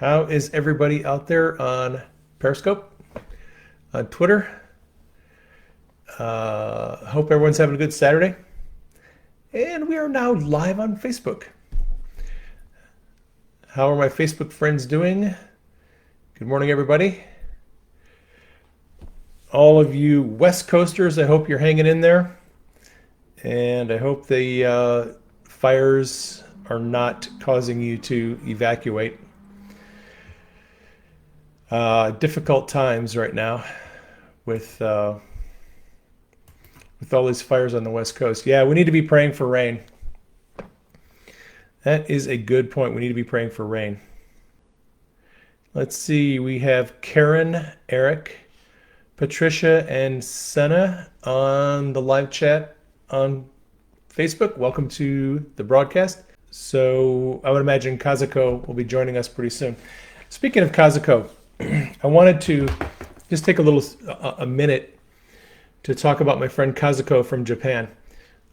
How is everybody out there on Periscope, on Twitter? Hope everyone's having a good Saturday. And we are now live on Facebook. How are my Facebook friends doing? Good morning, everybody. All of you West Coasters, I hope you're hanging in there. And I hope the fires are not causing you to evacuate. Difficult times right now with all these fires on the West Coast. Yeah, we need to be praying for rain. That is a good point. We need to be praying for rain. Let's see. We have Karen, Eric, Patricia, and Senna on the live chat on Facebook. Welcome to the broadcast. So I would imagine Kazuko will be joining us pretty soon. Speaking of Kazuko, I wanted to just take a minute to talk about my friend Kazuko from Japan.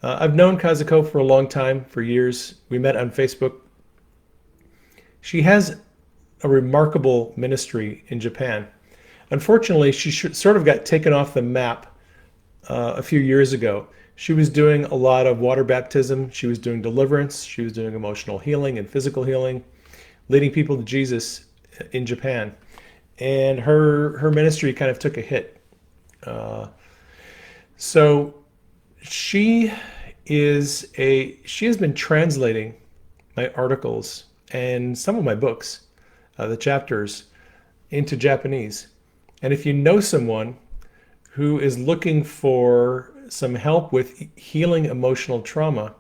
I've known Kazuko for a long time, for years. We met on Facebook. She has a remarkable ministry in Japan. Unfortunately, she sort of got taken off the map a few years ago. She was doing a lot of water baptism. She was doing deliverance. She was doing emotional healing and physical healing, leading people to Jesus in Japan. And her ministry kind of took a hit. So she has been translating my articles and some of my books, the chapters, into Japanese. And if you know someone who is looking for some help with healing emotional trauma,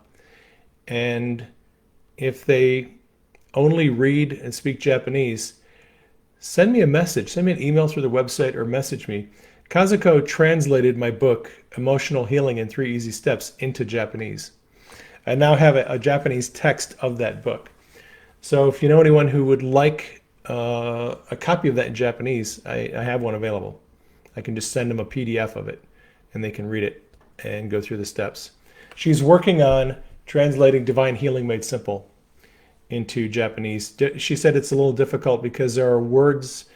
and if they only read and speak Japanese, send me a message. Send me an email through the website or message me. Kazuko translated my book, Emotional Healing in 3 Easy Steps, into Japanese. I now have a Japanese text of that book. So if you know anyone who would like a copy of that in Japanese, I have one available. I can just send them a PDF of it, and they can read it and go through the steps. She's working on translating Divine Healing Made Simple into Japanese. She said it's a little difficult because there are words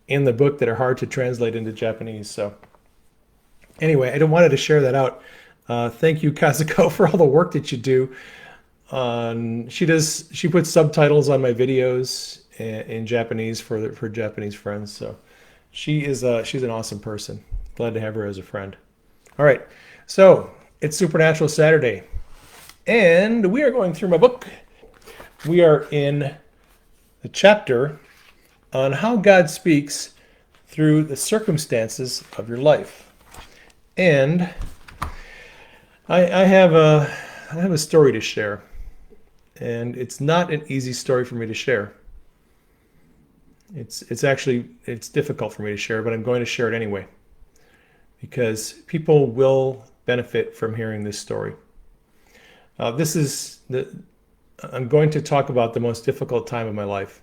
in the book that are hard to translate into Japanese. So anyway, I wanted to share that out. Thank you, Kazuko, for all the work that you do. She puts subtitles on my videos in Japanese for Japanese friends. So she's an awesome person. Glad to have her as a friend. All right, so it's Supernatural Saturday, and we are going through my book. We are in the chapter on how God speaks through the circumstances of your life. And I have a story to share. And it's not an easy story for me to share. It's difficult for me to share, but I'm going to share it anyway. Because people will benefit from hearing this story. I'm going to talk about the most difficult time of my life.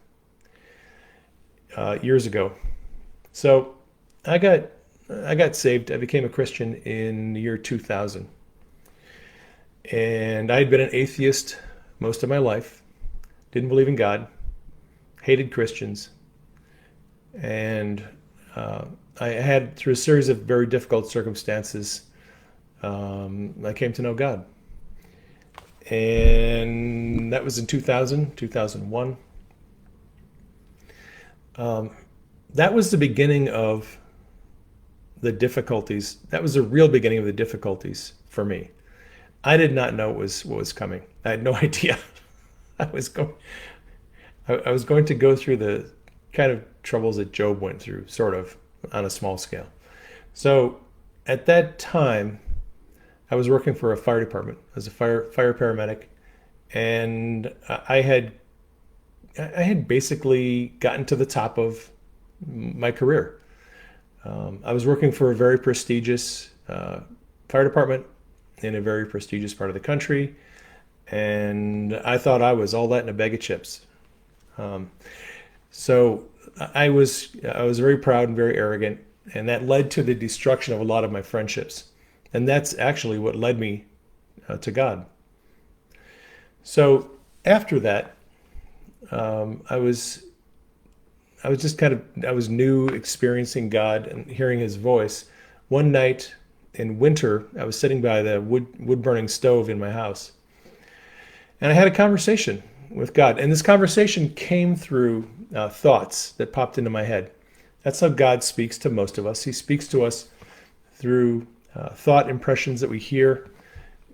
Years ago. So I got saved. I became a Christian in the year 2000. And I had been an atheist most of my life. Didn't believe in God. Hated Christians. And I had, through a series of very difficult circumstances, I came to know God. And that was in 2000, 2001. That was the beginning of the difficulties. That was the real beginning of the difficulties for me. I did not know what was coming. I had no idea. I was going to go through the kind of troubles that Job went through, sort of, on a small scale. So at that time, I was working for a fire department as a fire paramedic, and I had basically gotten to the top of my career. I was working for a very prestigious fire department in a very prestigious part of the country, and I thought I was all that in a bag of chips. So I was very proud and very arrogant, and that led to the destruction of a lot of my friendships. And that's actually what led me to God. So after that, I was I was new experiencing God and hearing his voice. One night in winter, I was sitting by the wood burning stove in my house, and I had a conversation with God. And this conversation came through thoughts that popped into my head. That's how God speaks to most of us. He speaks to us through thought impressions that we hear.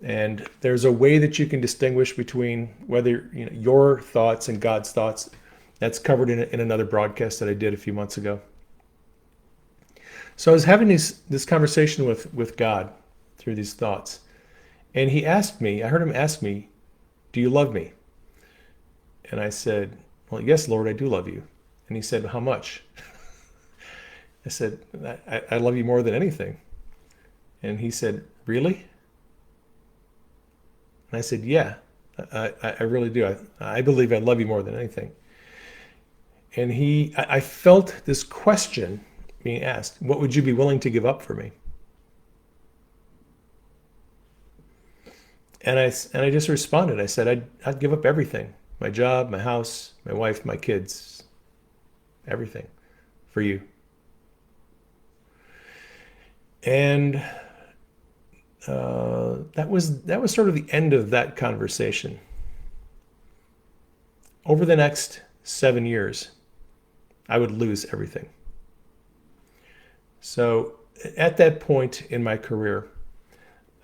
And there's a way that you can distinguish between whether your thoughts and God's thoughts. That's covered in another broadcast that I did a few months ago. So I was having this conversation with God through these thoughts. And I heard him ask me, "Do you love me?" And I said, "Well, yes, Lord, I do love you." And he said, "How much?" I said, I love you more than anything. And he said, "Really?" And I said, "Yeah, I really do. I believe I love you more than anything." And I felt this question being asked: what would you be willing to give up for me? And I just responded. I said, I'd give up everything: my job, my house, my wife, my kids, everything for you. And that was sort of the end of that conversation. Over the next 7 years, I would lose everything. So at that point in my career,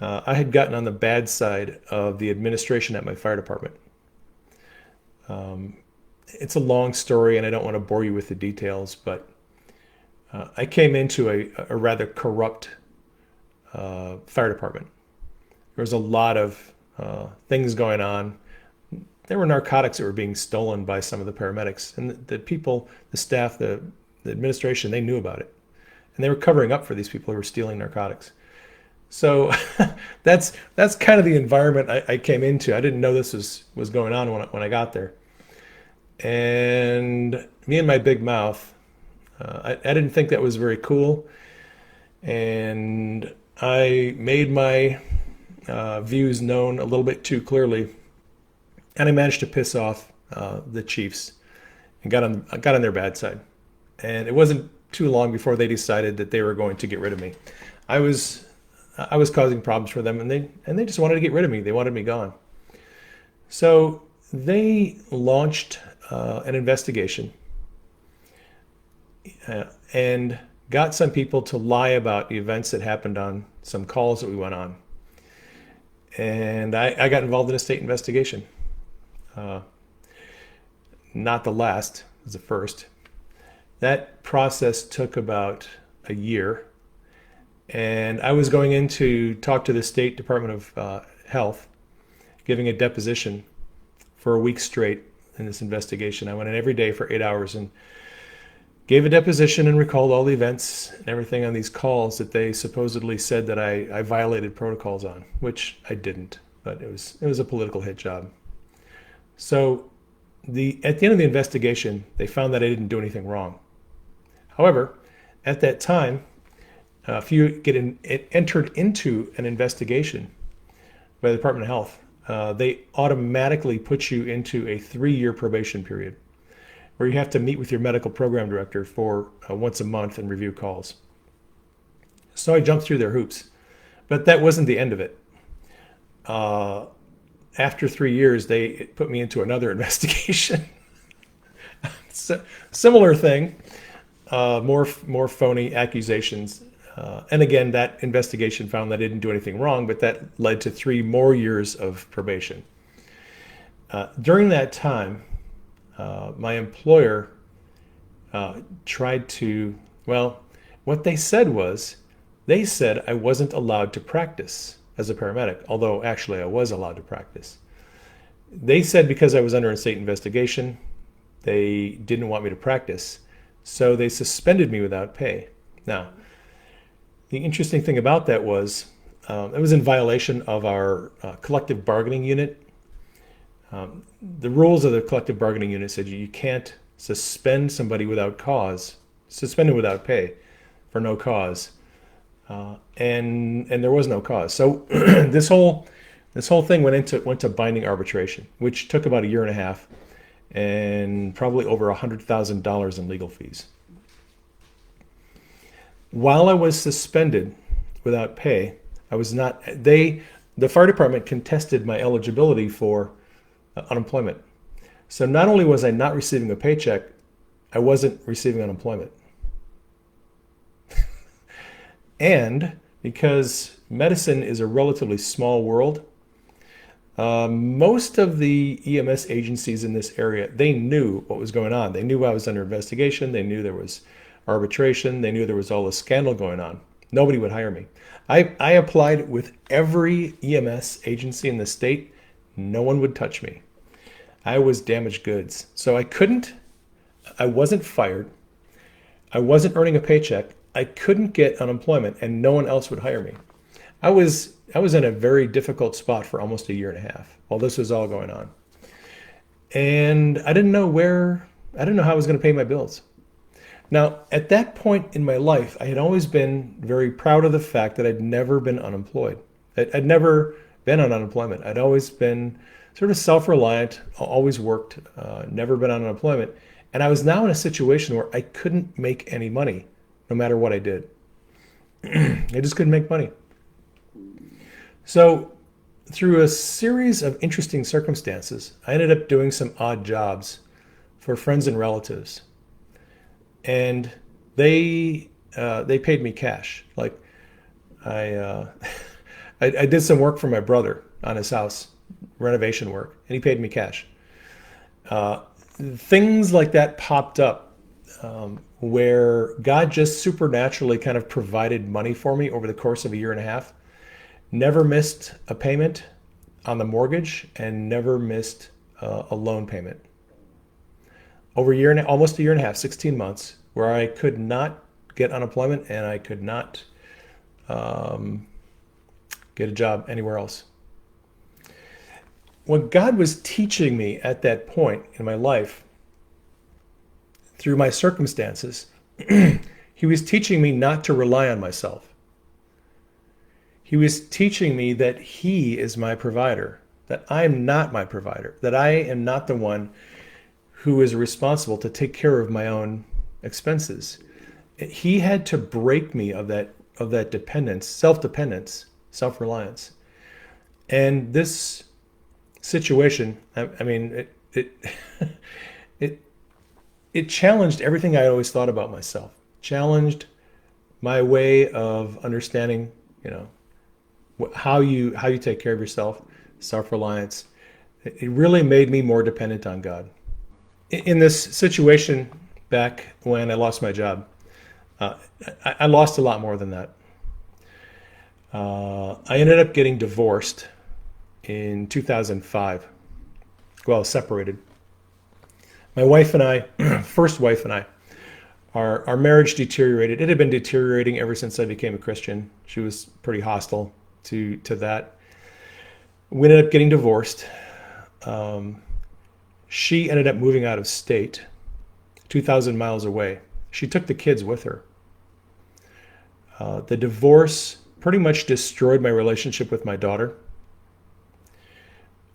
I had gotten on the bad side of the administration at my fire department. It's a long story, and I don't want to bore you with the details, but I came into a rather corrupt fire department. There was a lot of things going on. There were narcotics that were being stolen by some of the paramedics, and the people, the staff, the administration, they knew about it, and they were covering up for these people who were stealing narcotics. So that's kind of the environment I came into. I didn't know this was going on when I got there, and me and my big mouth, I didn't think that was very cool, and I made my views known a little bit too clearly, and I managed to piss off the chiefs and got on their bad side. And it wasn't too long before they decided that they were going to get rid of me. I was causing problems for them, and they just wanted to get rid of me. They wanted me gone. So they launched an investigation and got some people to lie about the events that happened on some calls that we went on. And I got involved in a state investigation. Not the last, it was the first. That process took about a year. And I was going in to talk to the State Department of Health, giving a deposition for a week straight in this investigation. I went in every day for 8 hours and gave a deposition and recalled all the events and everything on these calls that they supposedly said that I violated protocols on, which I didn't, but it was a political hit job. So at the end of the investigation, they found that I didn't do anything wrong. However, at that time, if you get entered into an investigation by the Department of Health, they automatically put you into a 3-year probation period, where you have to meet with your medical program director for once a month and review calls. So I jumped through their hoops, but that wasn't the end of it. After 3 years, they put me into another investigation. Similar thing, more phony accusations. And again, that investigation found that I didn't do anything wrong, but that led to 3 more years of probation. During that time, my employer tried to, what they said I wasn't allowed to practice as a paramedic, although actually I was allowed to practice. They said because I was under a state investigation, they didn't want me to practice, so they suspended me without pay. Now, the interesting thing about that was it was in violation of our collective bargaining unit. The rules of the collective bargaining unit said you can't suspend somebody without cause, suspended without pay for no cause, and there was no cause. So this whole thing went to binding arbitration, which took about a year and a half, and probably over $100,000 in legal fees. While I was suspended without pay, I was not, the fire department contested my eligibility for unemployment. So not only was I not receiving a paycheck, I wasn't receiving unemployment. And because medicine is a relatively small world, most of the EMS agencies in this area, they knew what was going on. They knew I was under investigation. They knew there was arbitration. They knew there was all this scandal going on. Nobody would hire me. I applied with every EMS agency in the state. No one would touch me. I was damaged goods. So I wasn't fired. I wasn't earning a paycheck. I couldn't get unemployment, and no one else would hire me. I was in a very difficult spot for almost a year and a half while this was all going on. And I didn't know how I was going to pay my bills. Now, at that point in my life, I had always been very proud of the fact that I'd never been unemployed. I'd never been on unemployment. I'd always been sort of self-reliant, always worked, never been on unemployment. And I was now in a situation where I couldn't make any money, no matter what I did. I just couldn't make money. So through a series of interesting circumstances, I ended up doing some odd jobs for friends and relatives. And they paid me cash. Like I I did some work for my brother on his house, renovation work, and he paid me cash. Things like that popped up where God just supernaturally kind of provided money for me over the course of a year and a half. Never missed a payment on the mortgage and never missed a loan payment. Over almost a year and a half, 16 months, where I could not get unemployment and I could not get a job anywhere else. What God was teaching me at that point in my life, through my circumstances, He was teaching me not to rely on myself. He was teaching me that He is my provider, that I am not my provider, that I am not the one who is responsible to take care of my own expenses. He had to break me of that dependence, self-dependence, self-reliance. And this situation, I mean, it challenged everything I always thought about myself. Challenged my way of understanding, how you take care of yourself, self-reliance. It really made me more dependent on God. In this situation back when I lost my job, I lost a lot more than that. I ended up getting divorced in 2005. Well, separated. My wife and I, first wife and I, our marriage deteriorated. It had been deteriorating ever since I became a Christian. She was pretty hostile to that. We ended up getting divorced. She ended up moving out of state, 2,000 miles away. She took the kids with her. The divorce pretty much destroyed my relationship with my daughter.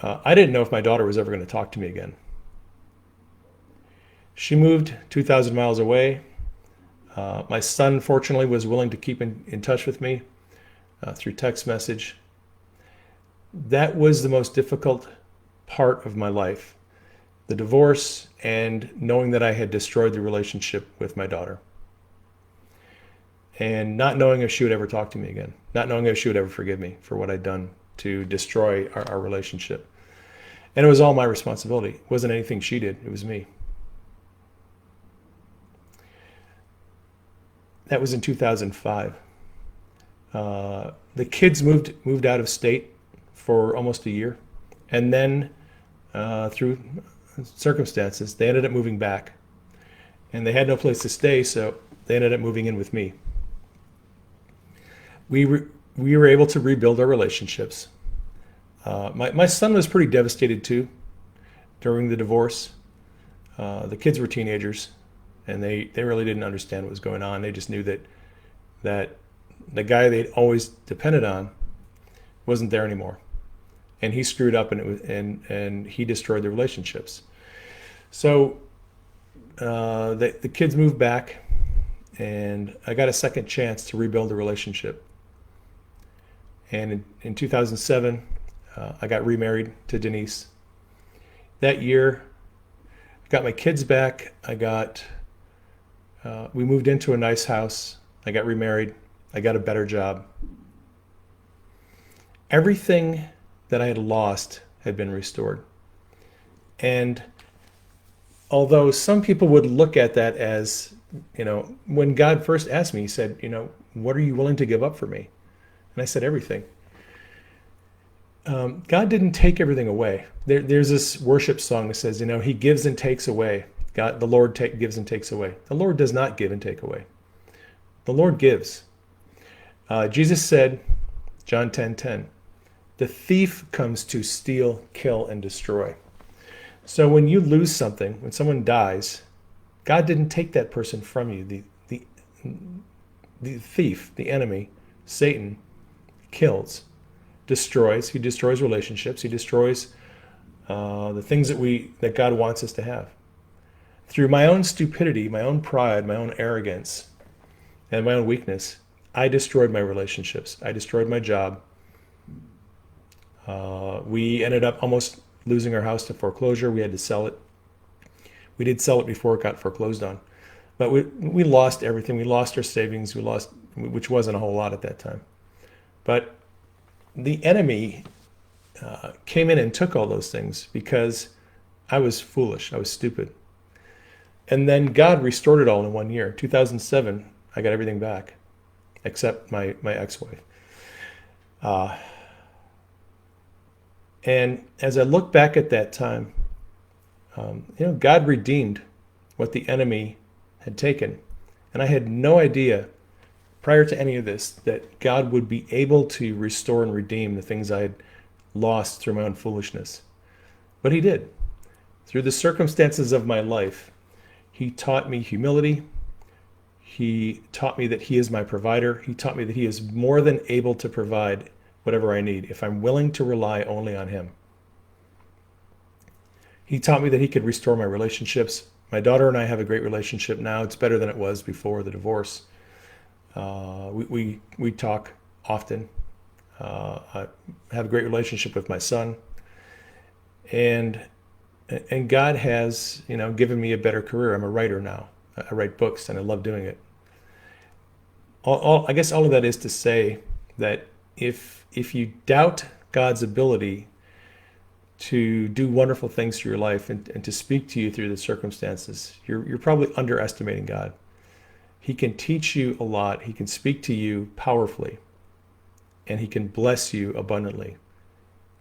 I didn't know if my daughter was ever going to talk to me again. She moved 2,000 miles away. My son, fortunately, was willing to keep in touch with me through text message. That was the most difficult part of my life, the divorce and knowing that I had destroyed the relationship with my daughter. And not knowing if she would ever talk to me again, not knowing if she would ever forgive me for what I'd done to destroy our relationship. And it was all my responsibility. It wasn't anything she did, it was me. That was in 2005. The kids moved out of state for almost a year. And then through circumstances, they ended up moving back. And they had no place to stay, so they ended up moving in with me. We were able to rebuild our relationships. My son was pretty devastated too during the divorce. The kids were teenagers, and they really didn't understand what was going on. They just knew that the guy they'd always depended on wasn't there anymore, and he screwed up, and he destroyed the relationships. So the kids moved back, and I got a second chance to rebuild a relationship. And in 2007, I got remarried to Denise. That year, I got my kids back. We moved into a nice house. I got remarried. I got a better job. Everything that I had lost had been restored. And although some people would look at that as, when God first asked me, he said, what are you willing to give up for me? And I said, everything. God didn't take everything away. There's this worship song that says, he gives and takes away. God, the Lord gives and takes away. The Lord does not give and take away. The Lord gives. Jesus said, John 10:10, the thief comes to steal, kill, and destroy. So when you lose something, when someone dies, God didn't take that person from you. The thief, the enemy, Satan, kills, destroys. He destroys relationships. He destroys the things that God wants us to have. Through my own stupidity, my own pride, my own arrogance, and my own weakness, I destroyed my relationships. I destroyed my job. We ended up almost losing our house to foreclosure. We had to sell it. We did sell it before it got foreclosed on. But we lost everything. We lost our savings. Which wasn't a whole lot at that time. But the enemy came in and took all those things because I was foolish. I was stupid. And then God restored it all in 1 year. 2007, I got everything back, except my ex-wife. And as I look back at that time, God redeemed what the enemy had taken. And I had no idea prior to any of this that God would be able to restore and redeem the things I had lost through my own foolishness. But he did. Through the circumstances of my life, he taught me humility. He taught me that he is my provider. He taught me that he is more than able to provide whatever I need if I'm willing to rely only on him. He taught me that he could restore my relationships. My daughter and I have a great relationship now. It's better than it was before the divorce. We talk often. I have a great relationship with my son. And God has, given me a better career. I'm a writer now. I write books and I love doing it. I guess all of that is to say that if you doubt God's ability to do wonderful things through your life and to speak to you through the circumstances, you're probably underestimating God. He can teach you a lot. He can speak to you powerfully, and he can bless you abundantly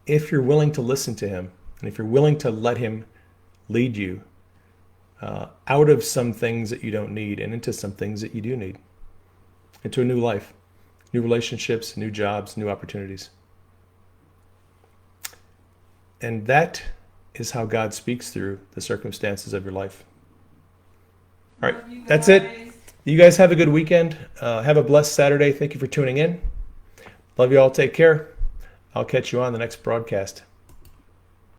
if you're willing to listen to him and if you're willing to let him lead you out of some things that you don't need and into some things that you do need, into a new life, new relationships, new jobs, new opportunities. And that is how God speaks through the circumstances of your life. All right, that's it. You guys have a good weekend. Have a blessed Saturday. Thank you for tuning in. Love you all. Take care. I'll catch you on the next broadcast.